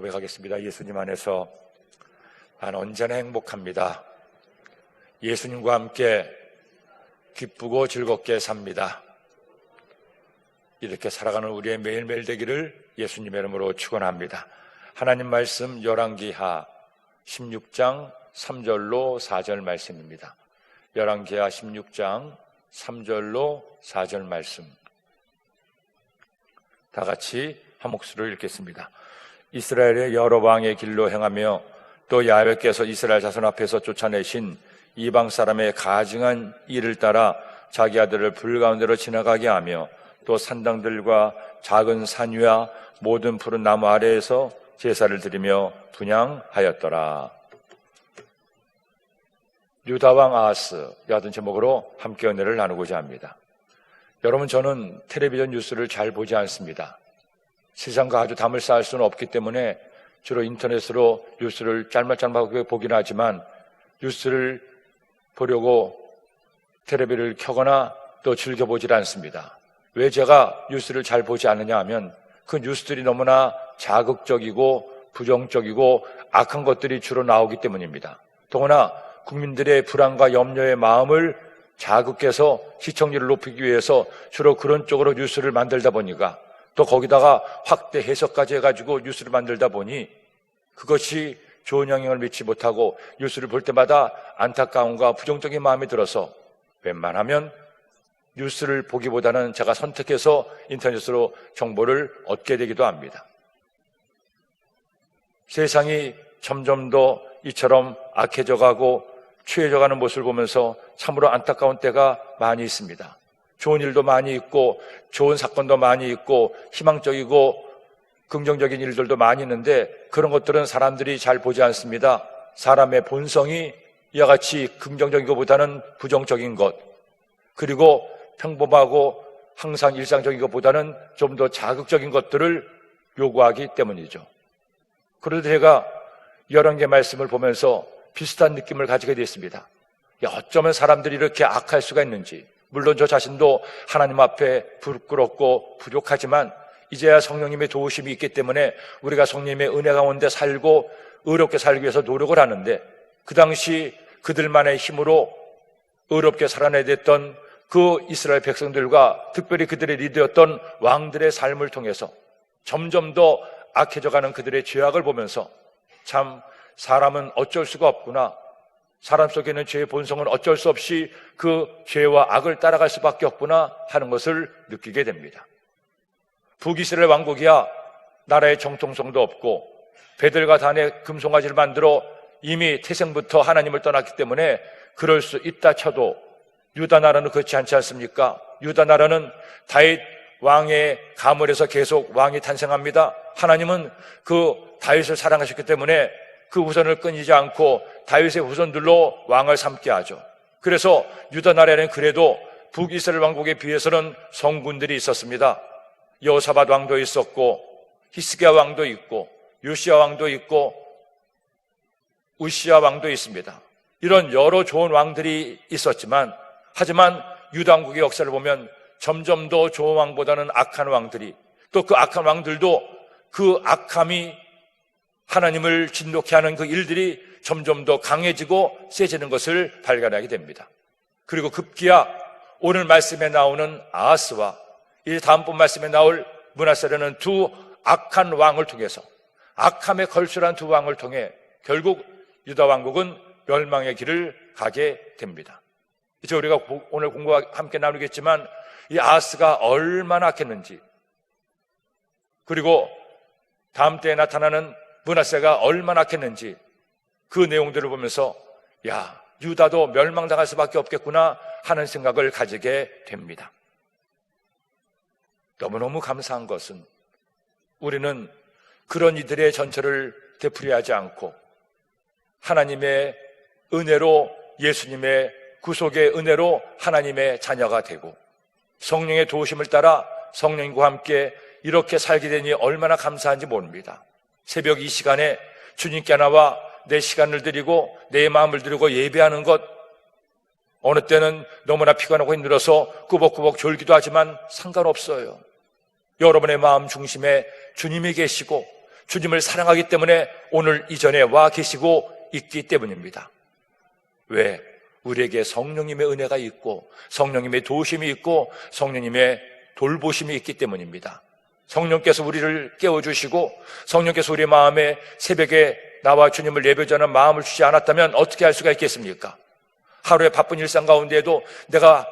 고백하겠습니다. 예수님 안에서 난 언제나 행복합니다. 예수님과 함께 기쁘고 즐겁게 삽니다. 이렇게 살아가는 우리의 매일매일 되기를 예수님의 이름으로 축원합니다. 하나님 말씀 열왕기하 16장 3절로 4절 말씀입니다. 열왕기하 16장 3절로 4절 말씀, 다 같이 한 목소리로 읽겠습니다. 이스라엘의 여러 왕의 길로 행하며 또 야훼께서 이스라엘 자손 앞에서 쫓아내신 이방 사람의 가증한 일을 따라 자기 아들을 불 가운데로 지나가게 하며 또 산당들과 작은 산 위와 모든 푸른 나무 아래에서 제사를 드리며 분향하였더라. 유다왕 아하스 같은 제목으로 함께 은혜를 나누고자 합니다. 여러분, 저는 텔레비전 뉴스를 잘 보지 않습니다. 세상과 아주 담을 쌓을 수는 없기 때문에 주로 인터넷으로 뉴스를 짤막짤막하게 보긴 하지만 뉴스를 보려고 텔레비를 켜거나 또 즐겨보질 않습니다. 왜 제가 뉴스를 잘 보지 않느냐 하면 그 뉴스들이 너무나 자극적이고 부정적이고 악한 것들이 주로 나오기 때문입니다. 더구나 국민들의 불안과 염려의 마음을 자극해서 시청률을 높이기 위해서 주로 그런 쪽으로 뉴스를 만들다 보니까, 또 거기다가 확대 해석까지 해가지고 뉴스를 만들다 보니 그것이 좋은 영향을 미치지 못하고 뉴스를 볼 때마다 안타까움과 부정적인 마음이 들어서 웬만하면 뉴스를 보기보다는 제가 선택해서 인터넷으로 정보를 얻게 되기도 합니다. 세상이 점점 더 이처럼 악해져 가고 취해져 가는 모습을 보면서 참으로 안타까운 때가 많이 있습니다. 좋은 일도 많이 있고 좋은 사건도 많이 있고 희망적이고 긍정적인 일들도 많이 있는데 그런 것들은 사람들이 잘 보지 않습니다. 사람의 본성이 이와 같이 긍정적인 것보다는 부정적인 것, 그리고 평범하고 항상 일상적인 것보다는 좀 더 자극적인 것들을 요구하기 때문이죠. 그래도 제가 여러 개 말씀을 보면서 비슷한 느낌을 가지게 됐습니다. 어쩌면 사람들이 이렇게 악할 수가 있는지. 물론 저 자신도 하나님 앞에 부끄럽고 부족하지만 이제야 성령님의 도우심이 있기 때문에 우리가 성령님의 은혜 가운데 살고 의롭게 살기 위해서 노력을 하는데, 그 당시 그들만의 힘으로 의롭게 살아내야 됐던 그 이스라엘 백성들과 특별히 그들의 리더였던 왕들의 삶을 통해서 점점 더 악해져가는 그들의 죄악을 보면서 참 사람은 어쩔 수가 없구나, 사람 속에 있는 죄의 본성은 어쩔 수 없이 그 죄와 악을 따라갈 수밖에 없구나 하는 것을 느끼게 됩니다. 북이스라엘 왕국이야 나라의 정통성도 없고 베들과 단의 금송아지를 만들어 이미 태생부터 하나님을 떠났기 때문에 그럴 수 있다 쳐도 유다 나라는 그렇지 않지 않습니까? 유다 나라는 다윗 왕의 가문에서 계속 왕이 탄생합니다. 하나님은 그 다윗을 사랑하셨기 때문에 그 후손을 끊이지 않고 다윗의 후손들로 왕을 삼게 하죠. 그래서 유다 나라에는 그래도 북이스라엘 왕국에 비해서는 성군들이 있었습니다. 여호사밧 왕도 있었고 히스기야 왕도 있고 요시야 왕도 있고 우시야 왕도 있습니다. 이런 여러 좋은 왕들이 있었지만, 하지만 유다 왕국의 역사를 보면 점점 더 좋은 왕보다는 악한 왕들이, 또 그 악한 왕들도 그 악함이 하나님을 진노케 하는 그 일들이 점점 더 강해지고 세지는 것을 발견하게 됩니다. 그리고 급기야 오늘 말씀에 나오는 아하스와 이 다음번 말씀에 나올 므낫세라는 두 악한 왕을 통해서, 악함에 걸출한 두 왕을 통해 결국 유다 왕국은 멸망의 길을 가게 됩니다. 이제 우리가 오늘 공부와 함께 나누겠지만 이 아하스가 얼마나 악했는지, 그리고 다음 때에 나타나는 므낫세가 얼마나 악했는지 그 내용들을 보면서 유다도 멸망당할 수밖에 없겠구나 하는 생각을 가지게 됩니다. 너무너무 감사한 것은 우리는 그런 이들의 전철을 되풀이하지 않고 하나님의 은혜로, 예수님의 구속의 은혜로 하나님의 자녀가 되고 성령의 도우심을 따라 성령과 함께 이렇게 살게 되니 얼마나 감사한지 모릅니다. 새벽 이 시간에 주님께 나와 내 시간을 드리고 내 마음을 드리고 예배하는 것, 어느 때는 너무나 피곤하고 힘들어서 꾸벅꾸벅 졸기도 하지만 상관없어요. 여러분의 마음 중심에 주님이 계시고 주님을 사랑하기 때문에 오늘 이 전에 와 계시고 있기 때문입니다. 왜? 우리에게 성령님의 은혜가 있고 성령님의 도우심이 있고 성령님의 돌보심이 있기 때문입니다. 성령께서 우리를 깨워주시고 성령께서 우리 마음에 새벽에 나와 주님을 예배자는 마음을 주지 않았다면 어떻게 할 수가 있겠습니까? 하루의 바쁜 일상 가운데에도 내가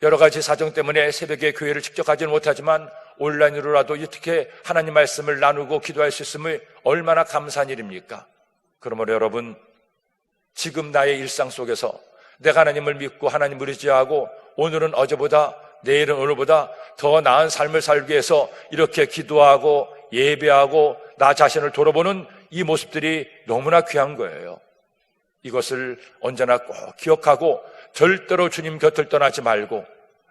여러 가지 사정 때문에 새벽에 교회를 직접 가지는 못하지만 온라인으로라도 어떻게 하나님 말씀을 나누고 기도할 수 있음을 얼마나 감사한 일입니까? 그러므로 여러분, 지금 나의 일상 속에서 내가 하나님을 믿고 하나님을 의지하고 오늘은 어제보다 내일은 오늘보다 더 나은 삶을 살기 위해서 이렇게 기도하고 예배하고 나 자신을 돌아보는 이 모습들이 너무나 귀한 거예요. 이것을 언제나 꼭 기억하고 절대로 주님 곁을 떠나지 말고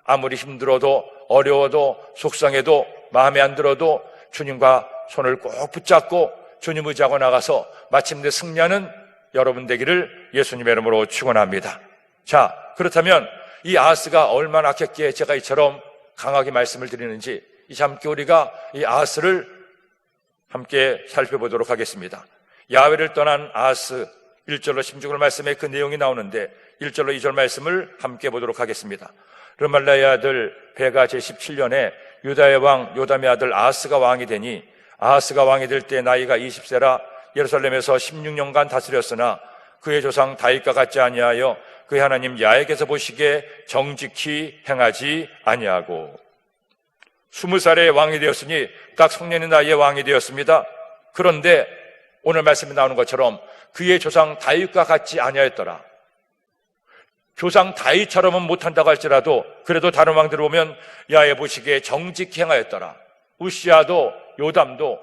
아무리 힘들어도 어려워도 속상해도 마음에 안 들어도 주님과 손을 꼭 붙잡고 주님 의지하고 나가서 마침내 승리하는 여러분 되기를 예수님의 이름으로 축원합니다. 자, 그렇다면 이 아하스가 얼마나 악했기에 제가 이처럼 강하게 말씀을 드리는지 이제 함께 우리가 이 아하스를 함께 살펴보도록 하겠습니다. 야훼를 떠난 아하스 1절로 16절 말씀에 그 내용이 나오는데 1절로 2절 말씀을 함께 보도록 하겠습니다. 르말라의 아들 베가 제17년에 유다의 왕 요담의 아들 아하스가 왕이 되니 아하스가 왕이 될 때 나이가 20세라 예루살렘에서 16년간 다스렸으나 그의 조상 다윗과 같지 아니하여 그의 하나님 야훼께서 보시기에 정직히 행하지 아니하고 20살에 왕이 되었으니 딱 성년의 나이에 왕이 되었습니다. 그런데 오늘 말씀에 나오는 것처럼 그의 조상 다윗과 같지 아니하였더라. 조상 다윗처럼은 못한다고 할지라도 그래도 다른 왕들을 보면 야훼 보시기에 정직히 행하였더라. 우시아도 요담도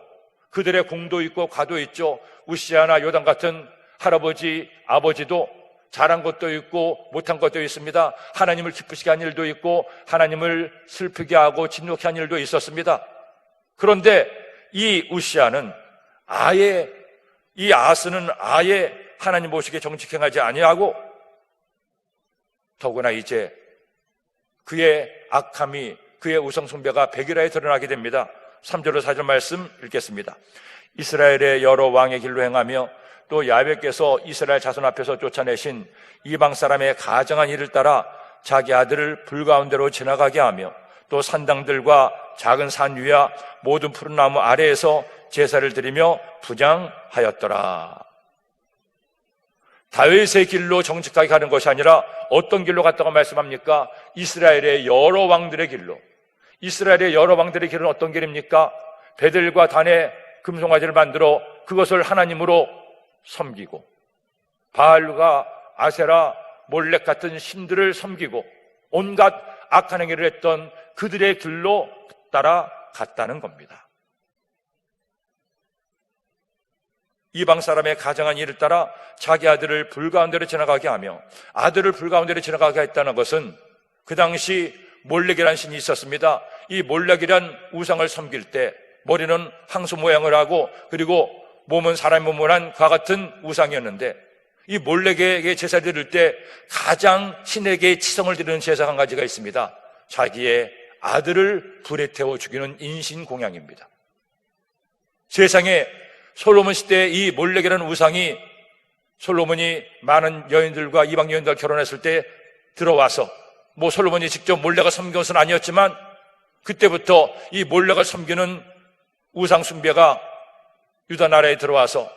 그들의 공도 있고 과도 있죠. 우시아나 요담 같은 할아버지, 아버지도 잘한 것도 있고 못한 것도 있습니다. 하나님을 기쁘시게 한 일도 있고 하나님을 슬프게 하고 진노케 한 일도 있었습니다. 그런데 이 우시아는 아예, 이 아하스는 아예 하나님 보시기에 정직히 행하지 아니하고 더구나 이제 그의 악함이, 그의 우상숭배가 백일하에 드러나게 됩니다. 3절로 4절 말씀 읽겠습니다. 이스라엘의 여러 왕의 길로 행하며 또 야훼께서 이스라엘 자손 앞에서 쫓아내신 이방 사람의 가정한 일을 따라 자기 아들을 불 가운데로 지나가게 하며 또 산당들과 작은 산 위와 모든 푸른 나무 아래에서 제사를 드리며 분향하였더라. 다윗의 길로 정직하게 가는 것이 아니라 어떤 길로 갔다고 말씀합니까? 이스라엘의 여러 왕들의 길로. 이스라엘의 여러 왕들의 길은 어떤 길입니까? 베델과 단의 금송아지를 만들어 그것을 하나님으로 섬기고 바알과 아세라, 몰렉 같은 신들을 섬기고 온갖 악한 행위를 했던 그들의 길로 따라갔다는 겁니다. 이방 사람의 가정한 일을 따라 자기 아들을 불 가운데로 지나가게 하며 아들을 불 가운데로 지나가게 했다는 것은 그 당시 몰렉이라는 신이 있었습니다. 이 몰렉이란 우상을 섬길 때 머리는 항소 모양을 하고 그리고 몸은 사람 몸을 한 그와 같은 우상이었는데 이 몰렉에게 제사를 드릴 때 가장 신에게 치성을 드리는 제사가 한 가지가 있습니다. 자기의 아들을 불에 태워 죽이는 인신공양입니다. 세상에 솔로몬 시대에 이 몰렉이라는 우상이 솔로몬이 많은 여인들과 이방 여인들과 결혼했을 때 들어와서 솔로몬이 직접 몰렉을 섬긴 것은 아니었지만 그때부터 이 몰렉을 섬기는 우상 숭배가 유다 나라에 들어와서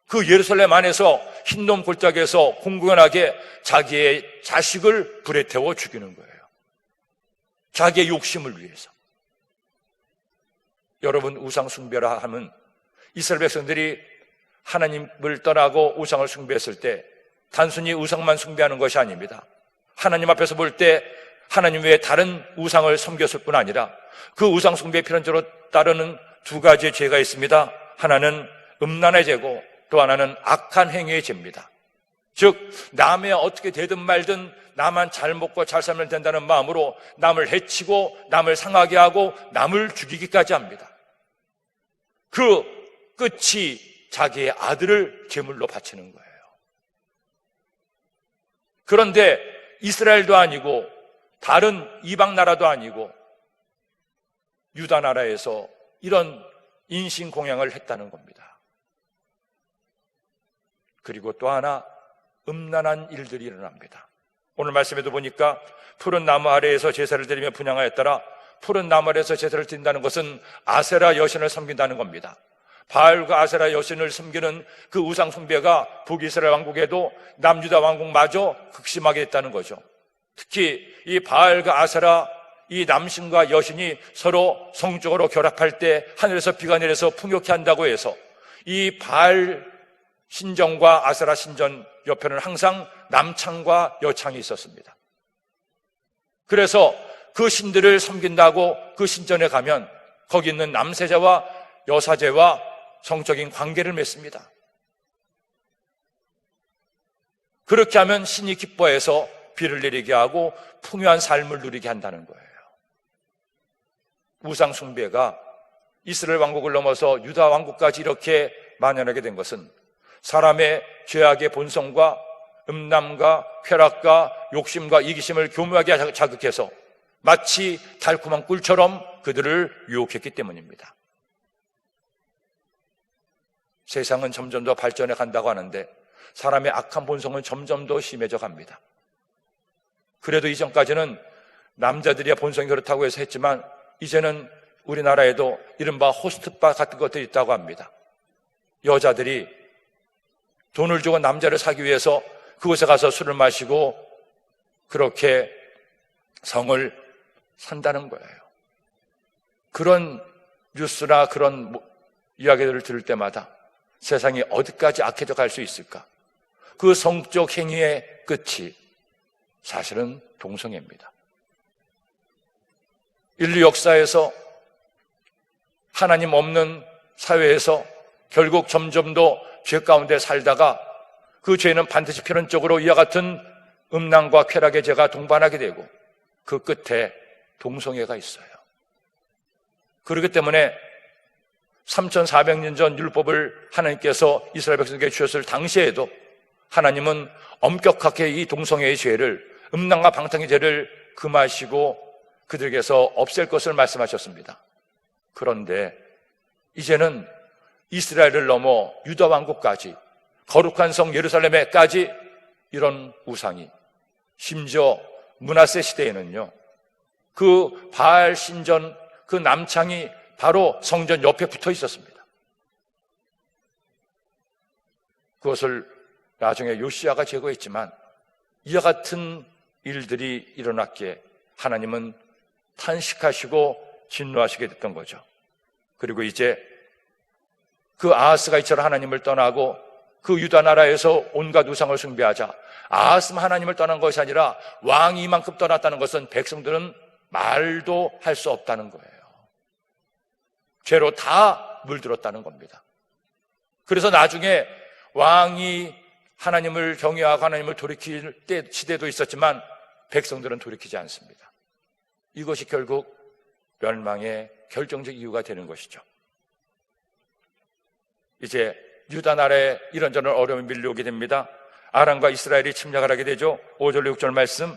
그 예루살렘 안에서 흰놈 골짜기에서 공공연하게 자기의 자식을 불에 태워 죽이는 거예요. 자기의 욕심을 위해서. 여러분, 우상 숭배라 하면 이스라엘 백성들이 하나님을 떠나고 우상을 숭배했을 때 단순히 우상만 숭배하는 것이 아닙니다. 하나님 앞에서 볼 때 하나님 외에 다른 우상을 섬겼을 뿐 아니라 그 우상 숭배의 필연적으로 따르는 두 가지의 죄가 있습니다. 하나는 음란의 죄고 또 하나는 악한 행위의 죄입니다. 즉 남의 어떻게 되든 말든 나만 잘 먹고 잘 살면 된다는 마음으로 남을 해치고 남을 상하게 하고 남을 죽이기까지 합니다. 그 끝이 자기의 아들을 제물로 바치는 거예요. 그런데 이스라엘도 아니고 다른 이방 나라도 아니고 유다 나라에서 이런 인신공양을 했다는 겁니다. 그리고 또 하나 음란한 일들이 일어납니다. 오늘 말씀에도 보니까 푸른 나무 아래에서 제사를 드리며 분향하였더라. 푸른 나무 아래에서 제사를 드린다는 것은 아세라 여신을 섬긴다는 겁니다. 바알과 아세라 여신을 섬기는 그 우상 숭배가 북이스라엘 왕국에도 남유다 왕국마저 극심하게 했다는 거죠. 특히 이 바알과 아세라, 이 남신과 여신이 서로 성적으로 결합할 때 하늘에서 비가 내려서 풍요케 한다고 해서 이 바알 신전과 아세라 신전 옆에는 항상 남창과 여창이 있었습니다. 그래서 그 신들을 섬긴다고 그 신전에 가면 거기 있는 남세자와 여사제와 성적인 관계를 맺습니다. 그렇게 하면 신이 기뻐해서 비를 내리게 하고 풍요한 삶을 누리게 한다는 거예요. 우상 숭배가 이스라엘 왕국을 넘어서 유다 왕국까지 이렇게 만연하게 된 것은 사람의 죄악의 본성과 음란과 쾌락과 욕심과 이기심을 교묘하게 자극해서 마치 달콤한 꿀처럼 그들을 유혹했기 때문입니다. 세상은 점점 더 발전해 간다고 하는데 사람의 악한 본성은 점점 더 심해져 갑니다. 그래도 이전까지는 남자들이야 본성이 그렇다고 해서 했지만 이제는 우리나라에도 이른바 호스트바 같은 것들이 있다고 합니다. 여자들이 돈을 주고 남자를 사기 위해서 그곳에 가서 술을 마시고 그렇게 성을 산다는 거예요. 그런 뉴스나 그런 이야기들을 들을 때마다 세상이 어디까지 악해져 갈 수 있을까? 그 성적 행위의 끝이 사실은 동성애입니다. 인류 역사에서 하나님 없는 사회에서 결국 점점 더 죄 가운데 살다가 그 죄는 반드시 필연적으로 이와 같은 음란과 쾌락의 죄가 동반하게 되고 그 끝에 동성애가 있어요. 그렇기 때문에 3400년 전 율법을 하나님께서 이스라엘 백성에게 주셨을 당시에도 하나님은 엄격하게 이 동성애의 죄를, 음란과 방탕의 죄를 금하시고 그들에게서 없앨 것을 말씀하셨습니다. 그런데 이제는 이스라엘을 넘어 유다 왕국까지, 거룩한 성 예루살렘에까지 이런 우상이, 심지어 므낫세 시대에는요, 그 바알 신전 그 남창이 바로 성전 옆에 붙어 있었습니다. 그것을 나중에 요시야가 제거했지만 이와 같은 일들이 일어났기에 하나님은 탄식하시고 진노하시게 됐던 거죠. 그리고 이제 그 아하스가 이처럼 하나님을 떠나고 그 유다 나라에서 온갖 우상을 숭배하자 아하스만 하나님을 떠난 것이 아니라 왕이 이만큼 떠났다는 것은 백성들은 말도 할 수 없다는 거예요. 죄로 다 물들었다는 겁니다. 그래서 나중에 왕이 하나님을 경외하고 하나님을 돌이킬 때 시대도 있었지만 백성들은 돌이키지 않습니다. 이것이 결국 멸망의 결정적 이유가 되는 것이죠. 이제 유다 나라에 이런저런 어려움이 밀려오게 됩니다. 아람과 이스라엘이 침략을 하게 되죠. 5절 6절 말씀,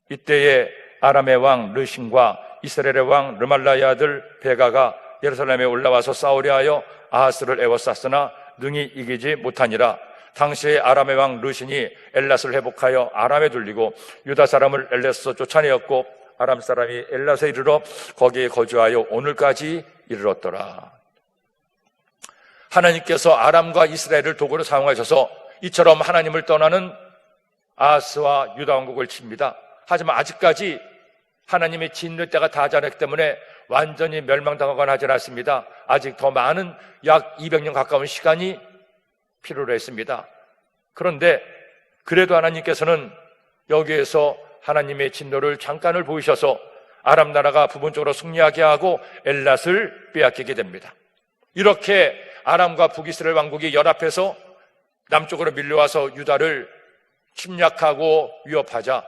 이때에 아람의 왕 르신과 이스라엘의 왕 르말라의 아들 베가가 예루살렘에 올라와서 싸우려 하여 아하스를 에워쌌으나 능히 이기지 못하니라. 당시에 아람의 왕 르신이 엘랏을 회복하여 아람에 돌리고 유다 사람을 엘랏에서 쫓아내었고 아람 사람이 엘랏에 이르러 거기에 거주하여 오늘까지 이르렀더라. 하나님께서 아람과 이스라엘을 도구로 사용하셔서 이처럼 하나님을 떠나는 아하스와 유다 왕국을 칩니다. 하지만 아직까지 하나님의 진노의 때가 닿지 않았기 때문에 완전히 멸망당하거나 하지 않았습니다. 아직 더 많은 약 200년 가까운 시간이 필요로 했습니다. 그런데 그래도 하나님께서는 여기에서 하나님의 진노를 잠깐을 보이셔서 아람 나라가 부분적으로 승리하게 하고 엘랏을 빼앗기게 됩니다. 이렇게 아람과 북이스라엘 왕국이 연합해서 남쪽으로 밀려와서 유다를 침략하고 위협하자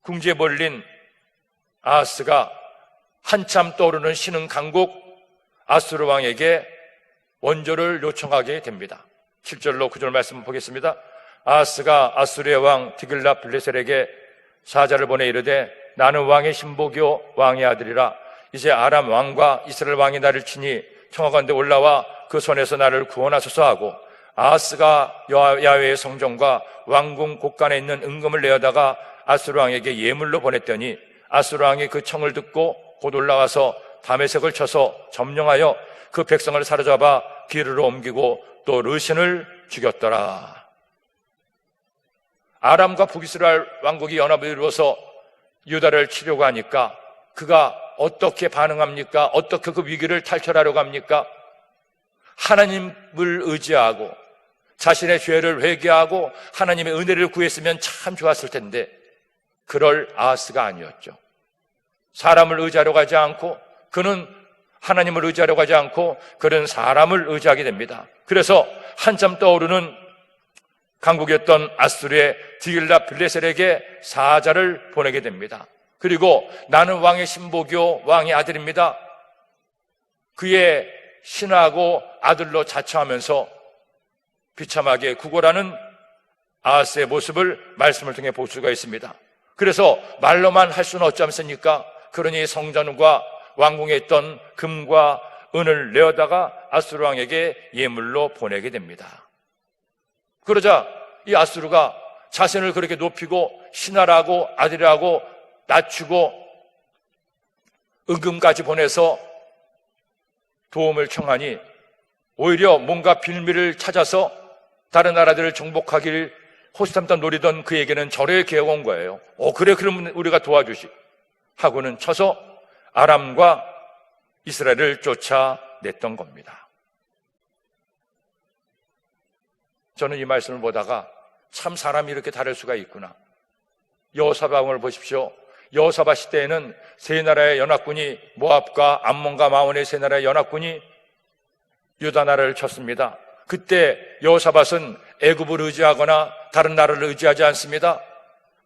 궁지에 몰린 아하스가 한참 떠오르는 신흥 강국 아수르 왕에게 원조를 요청하게 됩니다. 7절로 9절 말씀 보겠습니다. 아하스가 아수르의 왕 디글랏 빌레셀에게 사자를 보내 이르되 나는 왕의 신복이요 왕의 아들이라. 이제 아람 왕과 이스라엘 왕이 나를 치니 청하건대 올라와 그 손에서 나를 구원하소서 하고, 아하스가 야훼의 성전과 왕궁 곳간에 있는 은금을 내어다가 아수르 왕에게 예물로 보냈더니 아수르 왕이 그 청을 듣고 곧 올라와서 다메섹을 쳐서 점령하여 그 백성을 사로잡아 기르로 옮기고 또 르신을 죽였더라. 아람과 북이스라엘 왕국이 연합을 이루어서 유다를 치려고 하니까 그가 어떻게 반응합니까? 어떻게 그 위기를 탈출하려고 합니까? 하나님을 의지하고 자신의 죄를 회개하고 하나님의 은혜를 구했으면 참 좋았을 텐데 그럴 아하스가 아니었죠. 사람을 의지하려고 하지 않고, 그는 하나님을 의지하려고 하지 않고 그는 사람을 의지하게 됩니다. 그래서 한참 떠오르는 강국이었던 아수르의 디길라 빌레셀에게 사자를 보내게 됩니다. 그리고 나는 왕의 신복이요 왕의 아들입니다. 그의 신하고 아들로 자처하면서 비참하게 구걸하는 아하스의 모습을 말씀을 통해 볼 수가 있습니다. 그래서 말로만 할 수는 어찌 하겠습니까? 그러니 성전과 왕궁에 있던 금과 은을 내어다가 아수르 왕에게 예물로 보내게 됩니다. 그러자 이 아수르가 자신을 그렇게 높이고 신하라고 아들이라고 낮추고 은금까지 보내서 도움을 청하니 오히려 뭔가 빌미를 찾아서 다른 나라들을 정복하길 호시탐탐 노리던 그에게는 절의 기회가 온 거예요. 그래, 그러면 우리가 도와주시 하고는 쳐서 아람과 이스라엘을 쫓아냈던 겁니다. 저는 이 말씀을 보다가 참 사람이 이렇게 다를 수가 있구나. 여호사밧 왕을 보십시오. 여호사밧 시대에는 세 나라의 연합군이, 모압과 암몬과 마온의 세 나라의 연합군이 유다 나라를 쳤습니다. 그때 여호사밧은 애굽을 의지하거나 다른 나라를 의지하지 않습니다.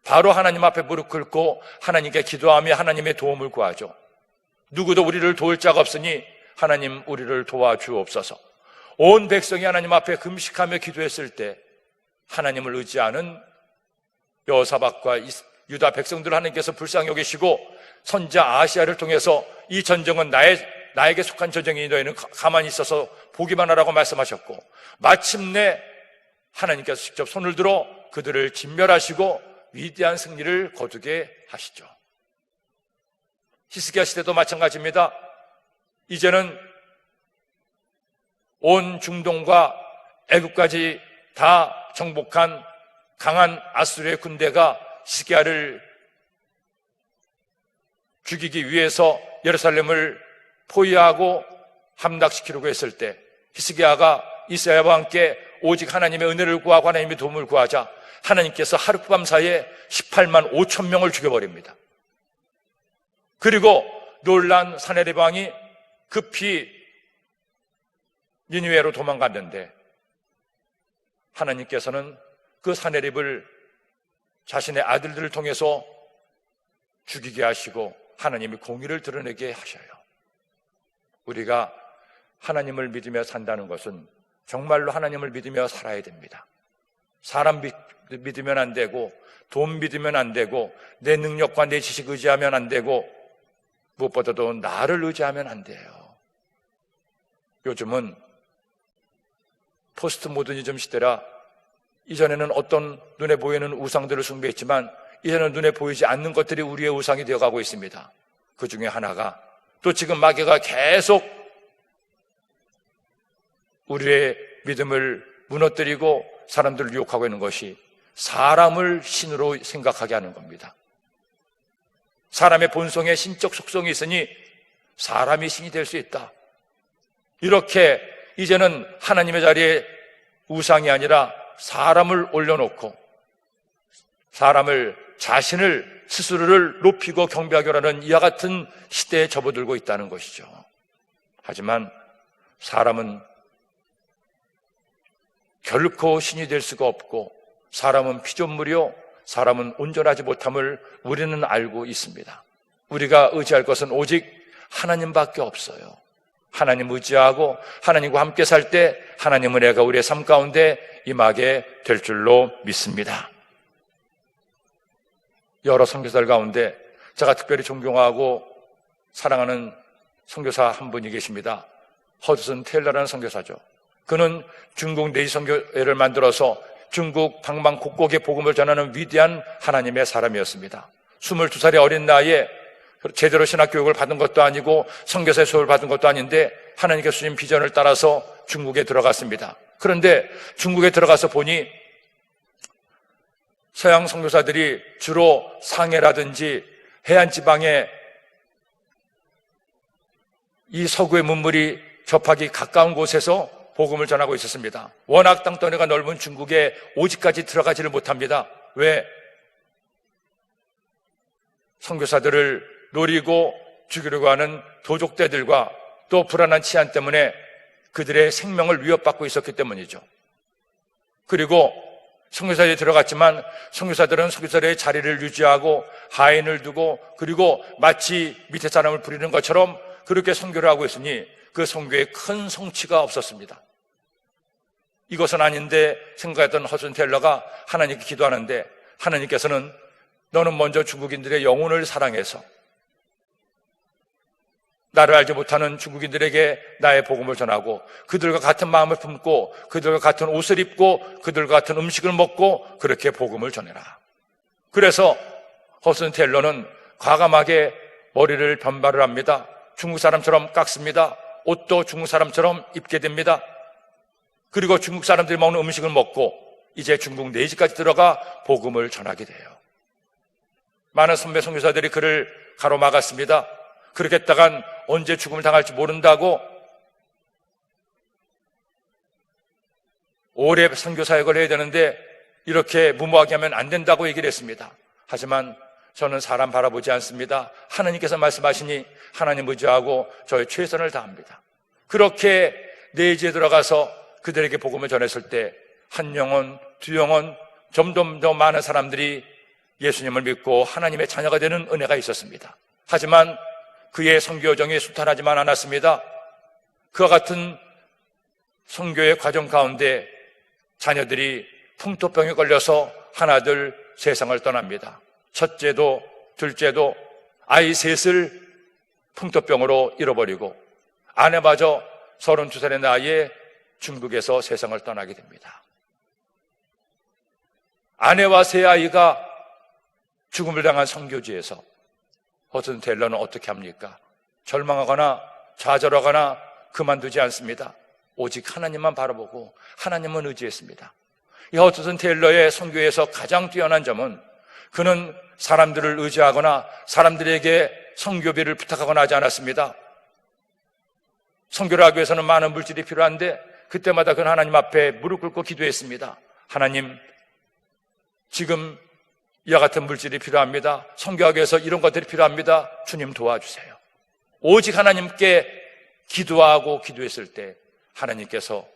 바로 하나님 앞에 무릎 꿇고 하나님께 기도하며 하나님의 도움을 구하죠. 누구도 우리를 도울 자가 없으니 하나님 우리를 도와주옵소서. 온 백성이 하나님 앞에 금식하며 기도했을 때 하나님을 의지하는 여호사밧과 유다 백성들 하나님께서 불쌍히 여기시고 선지자 아하시야를 통해서 이 전쟁은 나에게 속한 전쟁이니 너희는 가만히 있어서 보기만 하라고 말씀하셨고, 마침내 하나님께서 직접 손을 들어 그들을 진멸하시고 위대한 승리를 거두게 하시죠. 히스기야 시대도 마찬가지입니다. 이제는 온 중동과 애굽까지 다 정복한 강한 아수르의 군대가 히스기야를 죽이기 위해서 예루살렘을 포위하고 함락시키려고 했을 때 히스기야가 이사야와 함께 오직 하나님의 은혜를 구하고 하나님의 도움을 구하자 하나님께서 하룻밤 사이에 18만 5천 명을 죽여버립니다. 그리고 놀란 사네립 왕이 급히 니느웨로 도망갔는데 하나님께서는 그 사네립을 자신의 아들들을 통해서 죽이게 하시고 하나님의 공의를 드러내게 하셔요. 우리가 하나님을 믿으며 산다는 것은 정말로 하나님을 믿으며 살아야 됩니다. 사람 믿으면 안 되고, 돈 믿으면 안 되고, 내 능력과 내 지식 의지하면 안 되고, 무엇보다도 나를 의지하면 안 돼요. 요즘은 포스트 모더니즘 시대라 이전에는 어떤 눈에 보이는 우상들을 숭배했지만 이제는 눈에 보이지 않는 것들이 우리의 우상이 되어가고 있습니다. 그 중에 하나가 또 지금 마귀가 계속 우리의 믿음을 무너뜨리고 사람들을 유혹하고 있는 것이 사람을 신으로 생각하게 하는 겁니다. 사람의 본성에 신적 속성이 있으니 사람이 신이 될 수 있다. 이렇게 이제는 하나님의 자리에 우상이 아니라 사람을 올려놓고 사람을 자신을 스스로를 높이고 경배하기로 하는 이와 같은 시대에 접어들고 있다는 것이죠. 하지만 사람은 결코 신이 될 수가 없고 사람은 피조물이요 사람은 온전하지 못함을 우리는 알고 있습니다. 우리가 의지할 것은 오직 하나님밖에 없어요. 하나님 의지하고 하나님과 함께 살 때 하나님의 은혜가 우리의 삶 가운데 임하게 될 줄로 믿습니다. 여러 선교사들 가운데 제가 특별히 존경하고 사랑하는 선교사 한 분이 계십니다. 허드슨 테일러라는 선교사죠. 그는 중국 내지 선교회를 만들어서 중국 방방곡곡에 복음을 전하는 위대한 하나님의 사람이었습니다. 22살의 어린 나이에 제대로 신학교육을 받은 것도 아니고 선교사의 수업을 받은 것도 아닌데 하나님께서 주신 비전을 따라서 중국에 들어갔습니다. 그런데 중국에 들어가서 보니 서양 선교사들이 주로 상해라든지 해안 지방에 이 서구의 문물이 접하기 가까운 곳에서 복음을 전하고 있었습니다. 워낙 땅덩이가 넓은 중국에 오직까지 들어가지를 못합니다. 왜? 선교사들을 노리고 죽이려고 하는 도적대들과 또 불안한 치안 때문에 그들의 생명을 위협받고 있었기 때문이죠. 그리고 선교사들이 들어갔지만 선교사들은 선교사들의 자리를 유지하고 하인을 두고 그리고 마치 밑에 사람을 부리는 것처럼 그렇게 선교를 하고 있으니 그 선교에 큰 성취가 없었습니다. 이것은 아닌데 생각했던 허슨 텔러가 하나님께 기도하는데 하나님께서는 너는 먼저 중국인들의 영혼을 사랑해서 나를 알지 못하는 중국인들에게 나의 복음을 전하고 그들과 같은 마음을 품고 그들과 같은 옷을 입고 그들과 같은 음식을 먹고 그렇게 복음을 전해라. 그래서 허슨 텔러는 과감하게 머리를 변발을 합니다. 중국 사람처럼 깎습니다. 옷도 중국 사람처럼 입게 됩니다. 그리고 중국 사람들이 먹는 음식을 먹고 이제 중국 내지까지 들어가 복음을 전하게 돼요. 많은 선배 선교사들이 그를 가로막았습니다. 그렇게 했다간 언제 죽음을 당할지 모른다고 오래 선교 사역을 해야 되는데 이렇게 무모하게 하면 안 된다고 얘기를 했습니다. 하지만 저는 사람 바라보지 않습니다. 하나님께서 말씀하시니 하나님 의지하고 저의 최선을 다합니다. 그렇게 내지에 들어가서 그들에게 복음을 전했을 때 한 영혼, 두 영혼, 점점 더 많은 사람들이 예수님을 믿고 하나님의 자녀가 되는 은혜가 있었습니다. 하지만 그의 선교 여정이 순탄하지만 않았습니다. 그와 같은 선교의 과정 가운데 자녀들이 풍토병에 걸려서 하나둘 세상을 떠납니다. 첫째도 둘째도 아이 셋을 풍토병으로 잃어버리고 아내마저 32살의 나이에 중국에서 세상을 떠나게 됩니다. 아내와 세 아이가 죽음을 당한 선교지에서 허슨 텔러는 어떻게 합니까? 절망하거나 좌절하거나 그만두지 않습니다. 오직 하나님만 바라보고 하나님은 의지했습니다. 이 허슨 텔러의 선교에서 가장 뛰어난 점은 그는 사람들을 의지하거나 사람들에게 선교비를 부탁하거나 하지 않았습니다. 선교를 하기 위해서는 많은 물질이 필요한데 그때마다 그는 하나님 앞에 무릎 꿇고 기도했습니다. 하나님, 지금 이와 같은 물질이 필요합니다. 선교하기 위해서 이런 것들이 필요합니다. 주님 도와주세요. 오직 하나님께 기도하고 기도했을 때 하나님께서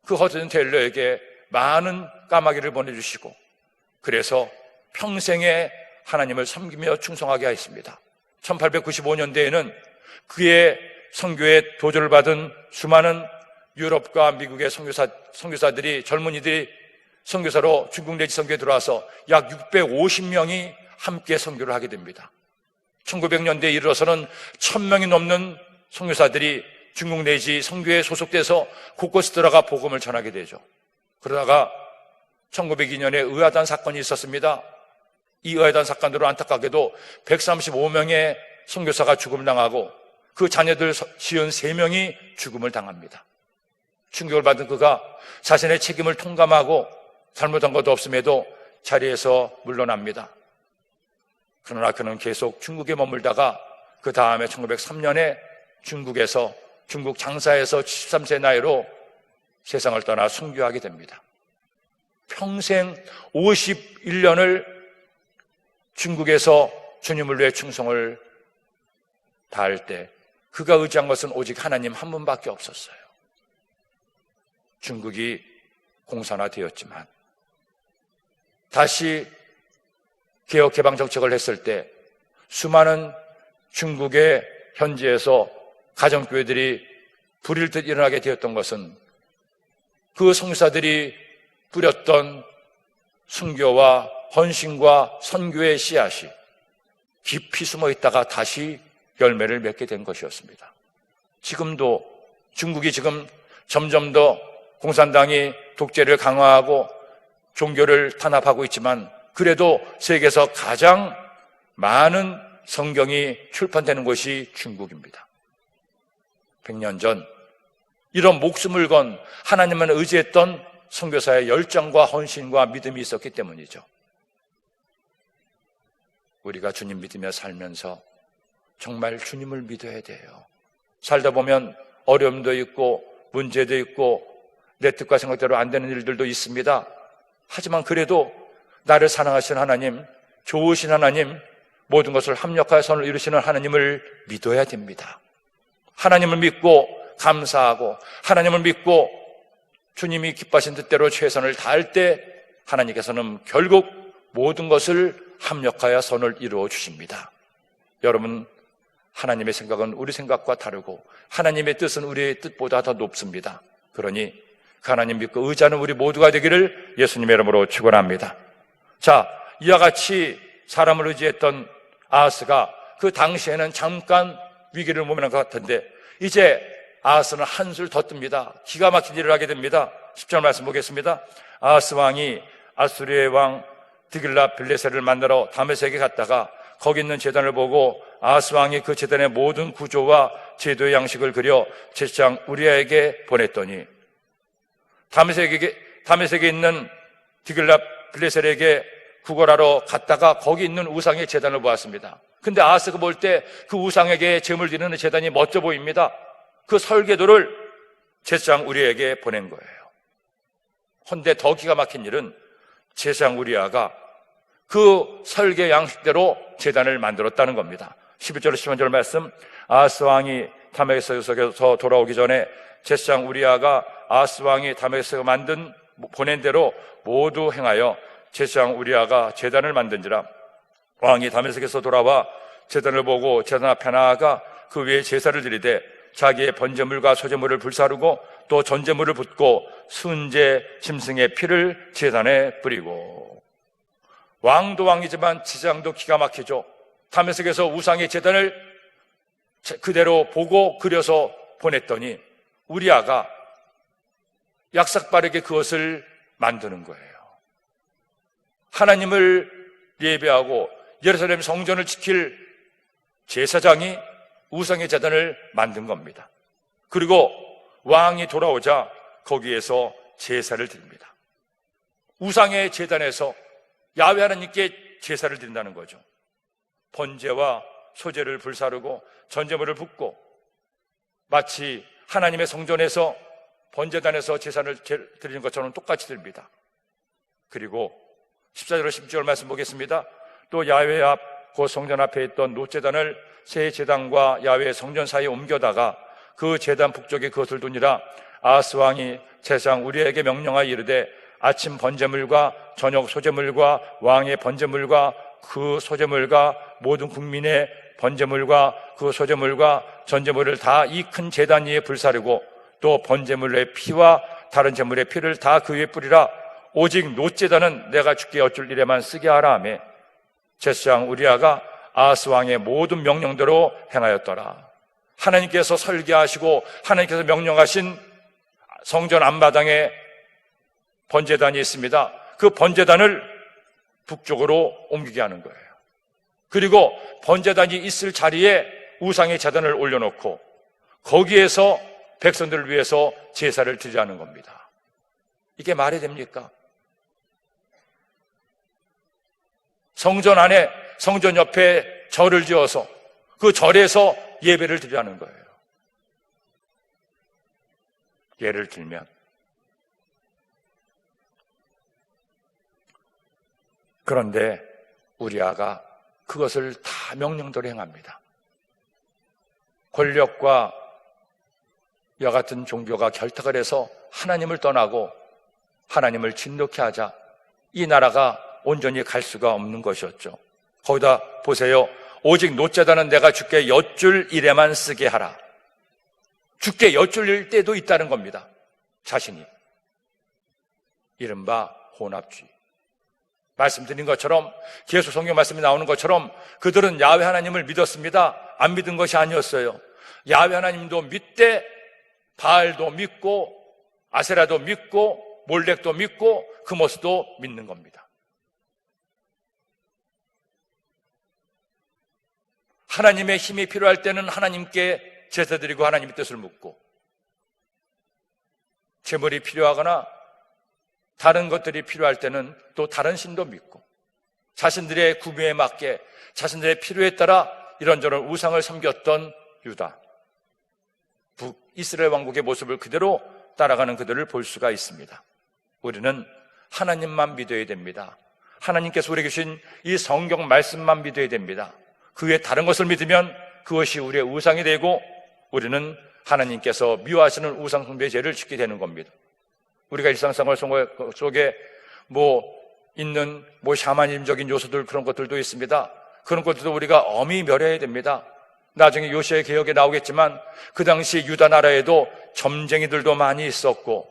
그 허슨 텔러에게 많은 까마귀를 보내주시고 그래서 평생에 하나님을 섬기며 충성하게 하였습니다. 1895년대에는 그의 선교에 도전을 받은 수많은 유럽과 미국의 선교사들이 젊은이들이 선교사로 중국 내지 선교에 들어와서 약 650명이 함께 선교를 하게 됩니다. 1900년대에 이르러서는 1000명이 넘는 선교사들이 중국 내지 선교에 소속돼서 곳곳에 들어가 복음을 전하게 되죠. 그러다가 1902년에 의아단 사건이 있었습니다. 이 의아단 사건으로 안타깝게도 135명의 선교사가 죽음을 당하고 그 자녀들 53명이 죽음을 당합니다. 충격을 받은 그가 자신의 책임을 통감하고 잘못한 것도 없음에도 자리에서 물러납니다. 그러나 그는 계속 중국에 머물다가 그 다음에 1903년에 중국에서 중국 장사에서 73세 나이로 세상을 떠나 순교하게 됩니다. 평생 51년을 중국에서 주님을 위해 충성을 다할 때 그가 의지한 것은 오직 하나님 한 분밖에 없었어요. 중국이 공산화되었지만 다시 개혁 개방 정책을 했을 때 수많은 중국의 현지에서 가정교회들이 불일 듯 일어나게 되었던 것은 그 선교사들이 뿌렸던 순교와 헌신과 선교의 씨앗이 깊이 숨어 있다가 다시 열매를 맺게 된 것이었습니다. 지금도 중국이 지금 점점 더 공산당이 독재를 강화하고 종교를 탄압하고 있지만 그래도 세계에서 가장 많은 성경이 출판되는 곳이 중국입니다. 100년 전 이런 목숨을 건 하나님만 의지했던 선교사의 열정과 헌신과 믿음이 있었기 때문이죠. 우리가 주님 믿으며 살면서 정말 주님을 믿어야 돼요. 살다 보면 어려움도 있고 문제도 있고 내 뜻과 생각대로 안 되는 일들도 있습니다. 하지만 그래도 나를 사랑하시는 하나님, 좋으신 하나님, 모든 것을 합력하여 선을 이루시는 하나님을 믿어야 됩니다. 하나님을 믿고 감사하고 하나님을 믿고 주님이 기뻐하신 뜻대로 최선을 다할 때 하나님께서는 결국 모든 것을 합력하여 선을 이루어 주십니다. 여러분, 하나님의 생각은 우리 생각과 다르고 하나님의 뜻은 우리의 뜻보다 더 높습니다. 그러니 그 하나님 믿고 의지하는 우리 모두가 되기를 예수님의 이름으로 축원합니다. 자, 이와 같이 사람을 의지했던 아하스가 그 당시에는 잠깐 위기를 모면한 것 같은데 이제 아하스는 한술 더 뜹니다. 기가 막힌 일을 하게 됩니다. 10절 말씀 보겠습니다. 아하스 왕이 아수리의 왕 드길라 빌레셀을 만나러 다메섹에 갔다가 거기 있는 제단을 보고 아하스 왕이 그 제단의 모든 구조와 제도의 양식을 그려 제사장 우리아에게 보냈더니 다메섹에 있는 드길라 빌레셀에게 구걸하러 갔다가 거기 있는 우상의 제단을 보았습니다. 근데 아하스가 볼 때 그 우상에게 제물 드리는 제단이 멋져 보입니다. 그 설계도를 제사장 우리에게 보낸 거예요. 헌데 더 기가 막힌 일은 제사장 우리아가 그 설계 양식대로 제단을 만들었다는 겁니다. 11절 12절 말씀, 아하스 왕이 다메섹에서 돌아오기 전에 제사장 우리아가 아하스 왕이 다메섹에서 보낸 대로 모두 행하여 제사장 우리아가 제단을 만든지라. 왕이 다메섹에서 돌아와 제단을 보고 제단 앞에 나아가 그 위에 제사를 드리되 자기의 번제물과 소제물을 불사르고 또 전제물을 붓고 순제 짐승의 피를 제단에 뿌리고. 왕도 왕이지만 제사장도 기가 막히죠. 다메섹에서 우상의 제단을 그대로 보고 그려서 보냈더니 우리아가 약삭빠르게 그것을 만드는 거예요. 하나님을 예배하고 예루살렘 성전을 지킬 제사장이 우상의 제단을 만든 겁니다. 그리고 왕이 돌아오자 거기에서 제사를 드립니다. 우상의 제단에서 야훼 하나님께 제사를 드린다는 거죠. 번제와 소제를 불사르고 전제물을 붓고 마치 하나님의 성전에서 번제단에서 제사를 드리는 것처럼 똑같이 드립니다. 그리고 14절 16절 말씀 보겠습니다. 또 야훼 앞 그 성전 앞에 있던 놋제단을 새 제단과 야훼 성전 사이에 옮겨다가 그 제단 북쪽에 그것을 두니라. 아하스 왕이 제사장 우리에게 명령하여 이르되 아침 번제물과 저녁 소제물과 왕의 번제물과 그 소제물과 모든 국민의 번제물과 그 소제물과 전제물을 다 이 큰 제단 위에 불사르고 또 번제물의 피와 다른 제물의 피를 다 그 위에 뿌리라. 오직 놋제단은 내가 주께 여쭐 일에만 쓰게 하라 하며 제사장 우리아가 아하스 왕의 모든 명령대로 행하였더라. 하나님께서 설계하시고 하나님께서 명령하신 성전 앞마당에 번제단이 있습니다. 그 번제단을 북쪽으로 옮기게 하는 거예요. 그리고 번제단이 있을 자리에 우상의 제단을 올려놓고 거기에서 백성들을 위해서 제사를 드리자는 겁니다. 이게 말이 됩니까? 성전 안에 성전 옆에 절을 지어서 그 절에서 예배를 드리자는 거예요. 예를 들면 그런데 우리아가 그것을 다 명령대로 행합니다. 권력과 이와 같은 종교가 결탁을 해서 하나님을 떠나고 하나님을 진노케 하자 이 나라가 온전히 갈 수가 없는 것이었죠. 거기다 보세요. 오직 놋제단은 내가 주께 여쭐 일에만 쓰게 하라. 주께 여쭐 때도 있다는 겁니다. 자신이. 이른바 혼합주의. 말씀드린 것처럼 계속 성경 말씀이 나오는 것처럼 그들은 야훼 하나님을 믿었습니다. 안 믿은 것이 아니었어요. 야훼 하나님도 믿되 바알도 믿고 아세라도 믿고 몰렉도 믿고 그모스도 믿는 겁니다. 하나님의 힘이 필요할 때는 하나님께 제사드리고 하나님의 뜻을 묻고, 재물이 필요하거나 다른 것들이 필요할 때는 또 다른 신도 믿고, 자신들의 구매에 맞게 자신들의 필요에 따라 이런저런 우상을 섬겼던 유다, 북이스라엘 왕국의 모습을 그대로 따라가는 그들을 볼 수가 있습니다. 우리는 하나님만 믿어야 됩니다. 하나님께서 우리에게 주신 이 성경 말씀만 믿어야 됩니다. 그 외에 다른 것을 믿으면 그것이 우리의 우상이 되고 우리는 하나님께서 미워하시는 우상 숭배의 죄를 짓게 되는 겁니다. 우리가 일상생활 속에 있는 샤머니즘적인 요소들, 그런 것들도 있습니다. 그런 것들도 우리가 엄히 멸해야 됩니다. 나중에 요시아의 개혁에 나오겠지만 그 당시 유다 나라에도 점쟁이들도 많이 있었고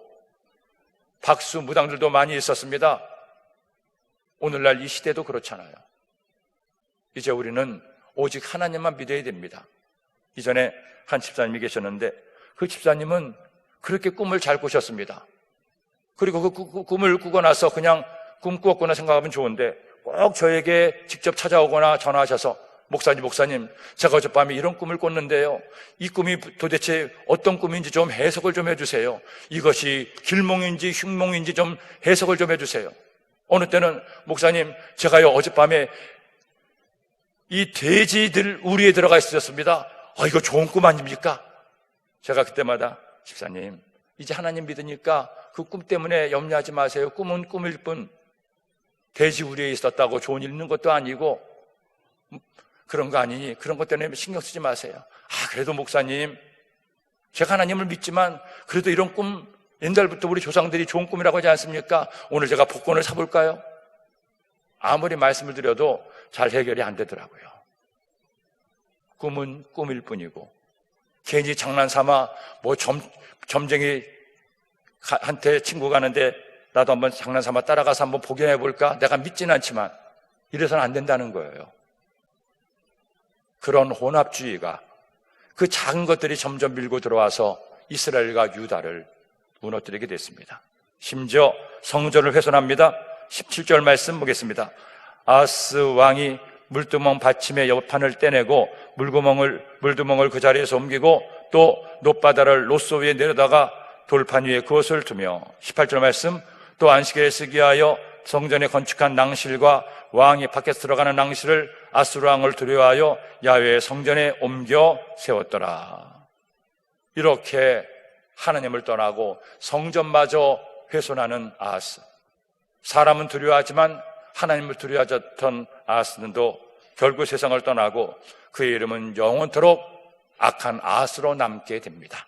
박수 무당들도 많이 있었습니다. 오늘날 이 시대도 그렇잖아요. 이제 우리는 오직 하나님만 믿어야 됩니다. 이전에 한 집사님이 계셨는데 그 집사님은 그렇게 꿈을 잘 꾸셨습니다. 그리고 그 꿈을 꾸고 나서 그냥 꿈 꾸었구나 생각하면 좋은데 꼭 저에게 직접 찾아오거나 전화하셔서 목사님, 제가 어젯밤에 이런 꿈을 꿨는데요, 이 꿈이 도대체 어떤 꿈인지 좀 해석을 좀 해주세요. 이것이 길몽인지 흉몽인지 좀 해석을 좀 해주세요. 어느 때는 목사님, 제가요 어젯밤에 이 돼지들 우리에 들어가 있었습니다. 이거 좋은 꿈 아닙니까? 제가 그때마다 집사님, 이제 하나님 믿으니까 그 꿈 때문에 염려하지 마세요. 꿈은 꿈일 뿐 돼지 우리에 있었다고 좋은 일 있는 것도 아니고 그런 거 아니니 그런 것 때문에 신경 쓰지 마세요. 그래도 목사님, 제가 하나님을 믿지만 그래도 이런 꿈 옛날부터 우리 조상들이 좋은 꿈이라고 하지 않습니까? 오늘 제가 복권을 사볼까요? 아무리 말씀을 드려도 잘 해결이 안 되더라고요. 꿈은 꿈일 뿐이고 괜히 장난삼아 점쟁이 한테 친구 가는데 나도 한번 장난삼아 따라가서 한번 복용해 볼까? 내가 믿지는 않지만 이래서는 안 된다는 거예요. 그런 혼합주의가, 그 작은 것들이 점점 밀고 들어와서 이스라엘과 유다를 무너뜨리게 됐습니다. 심지어 성전을 훼손합니다. 17절 말씀 보겠습니다. 아하스 왕이 물두멍 받침의 옆판을 떼내고 물두멍을 그 자리에서 옮기고 또 놋바다를 놋소 위에 내려다가 돌판 위에 그것을 두며 18절 말씀, 또 안식일에 쓰기 위하여 성전에 건축한 낭실과 왕이 밖에서 들어가는 낭실을 아수르 왕을 두려워하여 야훼의 성전에 옮겨 세웠더라. 이렇게 하나님을 떠나고 성전마저 훼손하는 아하스, 사람은 두려워하지만 하나님을 두려워하던 아하스는도 결국 세상을 떠나고 그의 이름은 영원토록 악한 아하스로 남게 됩니다.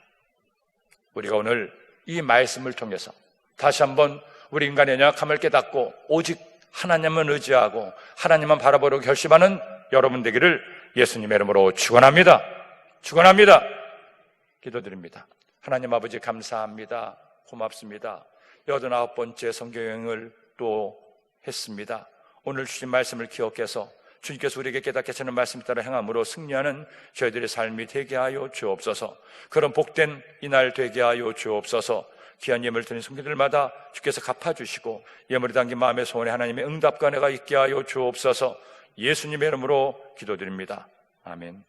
우리가 오늘 이 말씀을 통해서 다시 한번 우리 인간의 연약함을 깨닫고 오직 하나님만 의지하고 하나님만 바라보려고 결심하는 여러분 되기를 예수님의 이름으로 축원합니다. 기도드립니다. 하나님 아버지, 감사합니다. 고맙습니다. 89번째 성경여행을 또 했습니다. 오늘 주신 말씀을 기억해서 주님께서 우리에게 깨닫게 하시는 말씀 따라 행함으로 승리하는 저희들의 삶이 되게 하여 주옵소서. 그런 복된 이날 되게 하여 주옵소서. 귀한 예물을 드린 성도들마다 주께서 갚아주시고 예물이 담긴 마음의 소원에 하나님의 응답과 은혜가 있게 하여 주옵소서. 예수님의 이름으로 기도드립니다. 아멘.